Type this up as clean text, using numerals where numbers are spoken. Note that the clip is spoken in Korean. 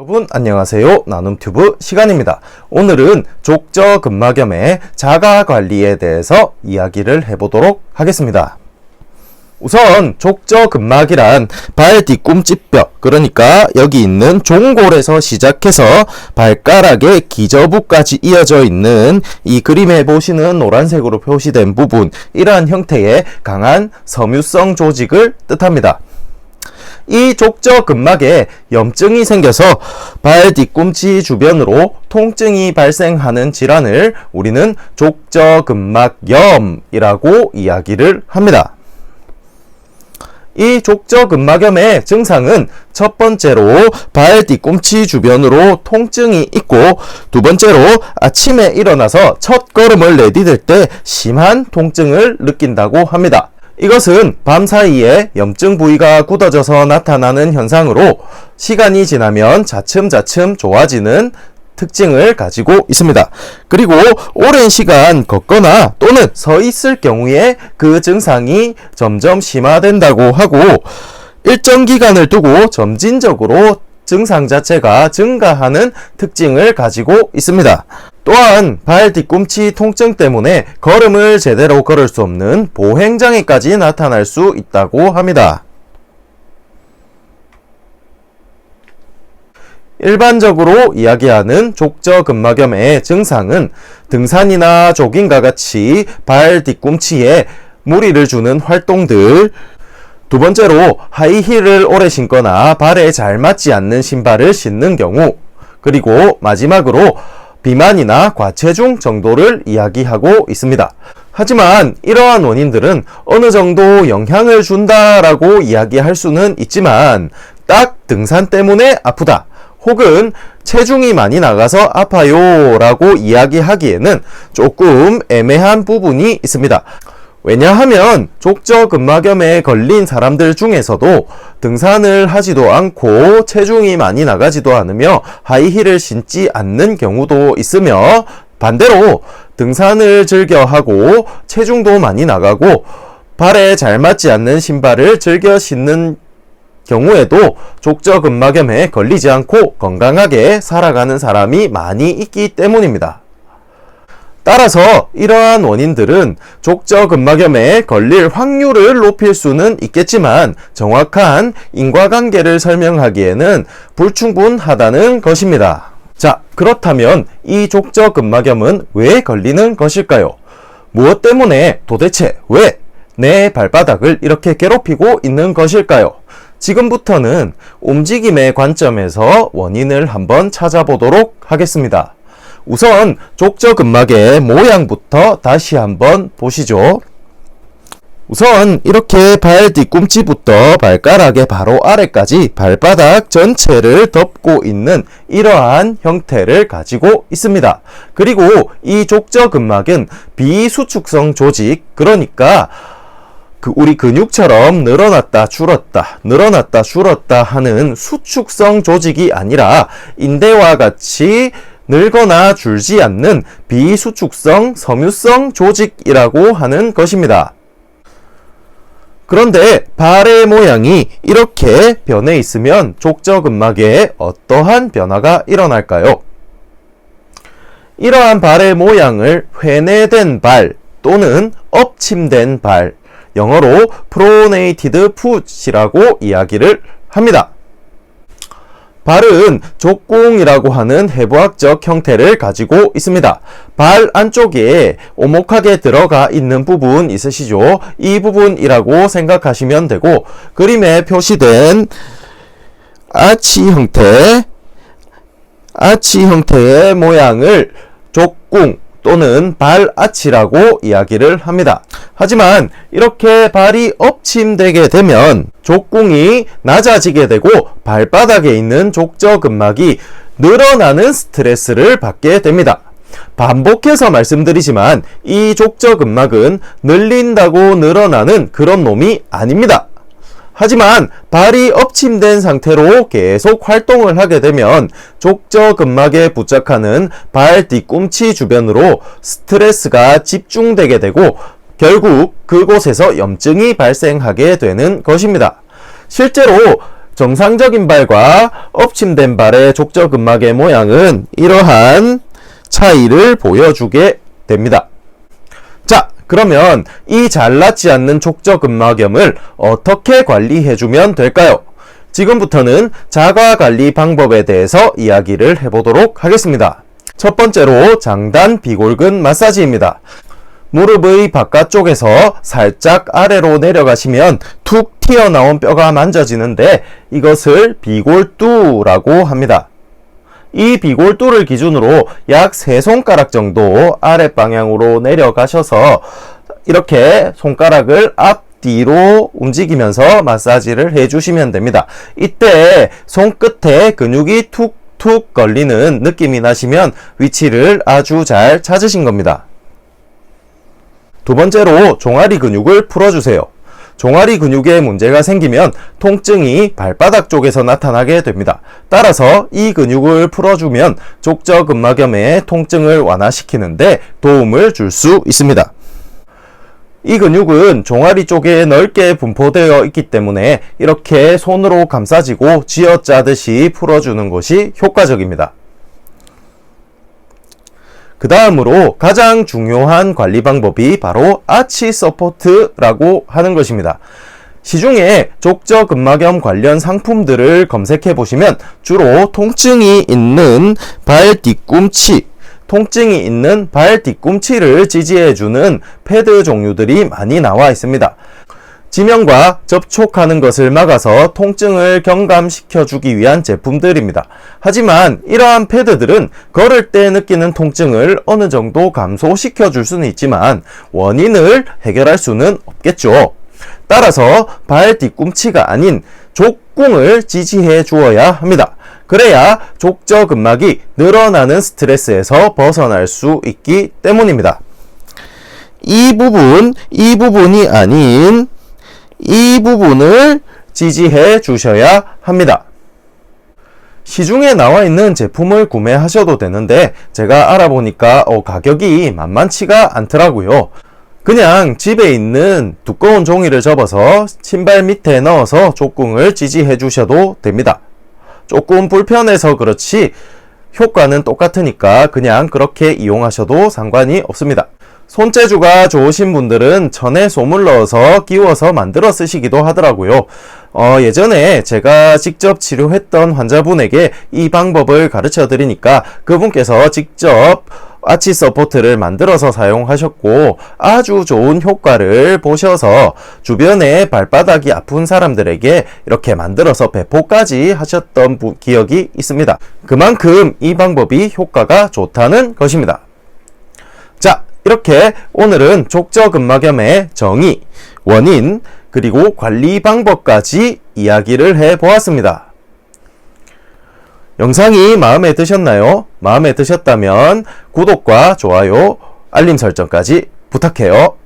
여러분 안녕하세요. 나눔튜브 시간입니다. 오늘은 족저근막염의 자가관리에 대해서 이야기를 해보도록 하겠습니다. 우선 족저근막이란 발 뒤꿈치뼈, 그러니까 여기 있는 종골에서 시작해서 발가락의 기저부까지 이어져 있는 이 그림에 보시는 노란색으로 표시된 부분, 이러한 형태의 강한 섬유성 조직을 뜻합니다. 이 족저근막에 염증이 생겨서 발 뒤꿈치 주변으로 통증이 발생하는 질환을 우리는 족저근막염이라고 이야기를 합니다. 이 족저근막염의 증상은 첫 번째로 발 뒤꿈치 주변으로 통증이 있고, 두 번째로 아침에 일어나서 첫 걸음을 내디딜 때 심한 통증을 느낀다고 합니다. 이것은 밤 사이에 염증 부위가 굳어져서 나타나는 현상으로 시간이 지나면 차츰차츰 좋아지는 특징을 가지고 있습니다. 그리고 오랜 시간 걷거나 또는 서 있을 경우에 그 증상이 점점 심화된다고 하고, 일정 기간을 두고 점진적으로 증상 자체가 증가하는 특징을 가지고 있습니다. 또한 발 뒤꿈치 통증 때문에 걸음을 제대로 걸을 수 없는 보행장애까지 나타날 수 있다고 합니다. 일반적으로 이야기하는 족저근막염의 증상은 등산이나 조깅과 같이 발 뒤꿈치에 무리를 주는 활동들, 두 번째로 하이힐을 오래 신거나 발에 잘 맞지 않는 신발을 신는 경우, 그리고 마지막으로 비만이나 과체중 정도를 이야기하고 있습니다. 하지만 이러한 원인들은 어느 정도 영향을 준다라고 이야기할 수는 있지만, 딱 등산 때문에 아프다, 혹은 체중이 많이 나가서 아파요 라고 이야기하기에는 조금 애매한 부분이 있습니다. 왜냐하면 족저근막염에 걸린 사람들 중에서도 등산을 하지도 않고 체중이 많이 나가지도 않으며 하이힐을 신지 않는 경우도 있으며, 반대로 등산을 즐겨 하고 체중도 많이 나가고 발에 잘 맞지 않는 신발을 즐겨 신는 경우에도 족저근막염에 걸리지 않고 건강하게 살아가는 사람이 많이 있기 때문입니다. 따라서 이러한 원인들은 족저근막염에 걸릴 확률을 높일 수는 있겠지만 정확한 인과관계를 설명하기에는 불충분하다는 것입니다. 자, 그렇다면 이 족저근막염은 왜 걸리는 것일까요? 무엇 때문에, 도대체 왜 내 발바닥을 이렇게 괴롭히고 있는 것일까요? 지금부터는 움직임의 관점에서 원인을 한번 찾아보도록 하겠습니다. 우선 족저근막의 모양부터 다시 한번 보시죠. 우선 이렇게 발 뒤꿈치부터 발가락의 바로 아래까지 발바닥 전체를 덮고 있는 이러한 형태를 가지고 있습니다. 그리고 이 족저근막은 비수축성 조직, 그러니까 우리 근육처럼 늘어났다 줄었다 늘어났다 줄었다 하는 수축성 조직이 아니라 인대와 같이 늘거나 줄지 않는 비수축성 섬유성 조직이라고 하는 것입니다. 그런데 발의 모양이 이렇게 변해 있으면 족저근막에 어떠한 변화가 일어날까요? 이러한 발의 모양을 회내된 발 또는 엎침된 발, 영어로 pronated foot이라고 이야기를 합니다. 발은 족궁이라고 하는 해부학적 형태를 가지고 있습니다. 발 안쪽에 오목하게 들어가 있는 부분 있으시죠? 이 부분이라고 생각하시면 되고, 그림에 표시된 아치 형태의 모양을 족궁 또는 발아치라고 이야기를 합니다. 하지만 이렇게 발이 엎침되게 되면 족궁이 낮아지게 되고 발바닥에 있는 족저근막이 늘어나는 스트레스를 받게 됩니다. 반복해서 말씀드리지만 이 족저근막은 늘린다고 늘어나는 그런 놈이 아닙니다. 하지만 발이 엎침된 상태로 계속 활동을 하게 되면 족저근막에 부착하는 발 뒤꿈치 주변으로 스트레스가 집중되게 되고 결국 그곳에서 염증이 발생하게 되는 것입니다. 실제로 정상적인 발과 엎침된 발의 족저근막의 모양은 이러한 차이를 보여주게 됩니다. 자, 그러면 이 잘낫지 않는 족저근막염을 어떻게 관리해주면 될까요? 지금부터는 자가관리 방법에 대해서 이야기를 해보도록 하겠습니다. 첫 번째로 장단 비골근 마사지입니다. 무릎의 바깥쪽에서 살짝 아래로 내려가시면 툭 튀어나온 뼈가 만져지는데 이것을 비골두라고 합니다. 이 비골두를 기준으로 약 3손가락 정도 아랫방향으로 내려가셔서 이렇게 손가락을 앞뒤로 움직이면서 마사지를 해주시면 됩니다. 이때 손끝에 근육이 툭툭 걸리는 느낌이 나시면 위치를 아주 잘 찾으신 겁니다. 두 번째로 종아리 근육을 풀어주세요. 종아리 근육에 문제가 생기면 통증이 발바닥 쪽에서 나타나게 됩니다. 따라서 이 근육을 풀어주면 족저근막염의 통증을 완화시키는데 도움을 줄 수 있습니다. 이 근육은 종아리 쪽에 넓게 분포되어 있기 때문에 이렇게 손으로 감싸지고 쥐어짜듯이 풀어주는 것이 효과적입니다. 그 다음으로 가장 중요한 관리 방법이 바로 아치 서포트라고 하는 것입니다. 시중에 족저근막염 관련 상품들을 검색해 보시면 주로 통증이 있는 발 뒤꿈치, 통증이 있는 발 뒤꿈치를 지지해주는 패드 종류들이 많이 나와 있습니다. 지면과 접촉하는 것을 막아서 통증을 경감시켜주기 위한 제품들입니다. 하지만 이러한 패드들은 걸을 때 느끼는 통증을 어느 정도 감소시켜줄 수는 있지만 원인을 해결할 수는 없겠죠. 따라서 발 뒤꿈치가 아닌 족궁을 지지해 주어야 합니다. 그래야 족저근막이 늘어나는 스트레스에서 벗어날 수 있기 때문입니다. 이 부분이 아닌 이 부분을 지지해 주셔야 합니다. 시중에 나와 있는 제품을 구매하셔도 되는데 제가 알아보니까 가격이 만만치가 않더라고요. 그냥 집에 있는 두꺼운 종이를 접어서 신발 밑에 넣어서 족궁을 지지해 주셔도 됩니다. 조금 불편해서 그렇지 효과는 똑같으니까 그냥 그렇게 이용하셔도 상관이 없습니다. 손재주가 좋으신 분들은 천에 솜을 넣어서 끼워서 만들어 쓰시기도 하더라고요. 예전에 제가 직접 치료했던 환자분에게 이 방법을 가르쳐 드리니까 그분께서 직접 아치 서포트를 만들어서 사용하셨고 아주 좋은 효과를 보셔서 주변에 발바닥이 아픈 사람들에게 이렇게 만들어서 배포까지 하셨던 기억이 있습니다. 그만큼 이 방법이 효과가 좋다는 것입니다. 자, 이렇게 오늘은 족저근막염의 정의, 원인, 그리고 관리 방법까지 이야기를 해보았습니다. 영상이 마음에 드셨나요? 마음에 드셨다면 구독과 좋아요, 알림 설정까지 부탁해요.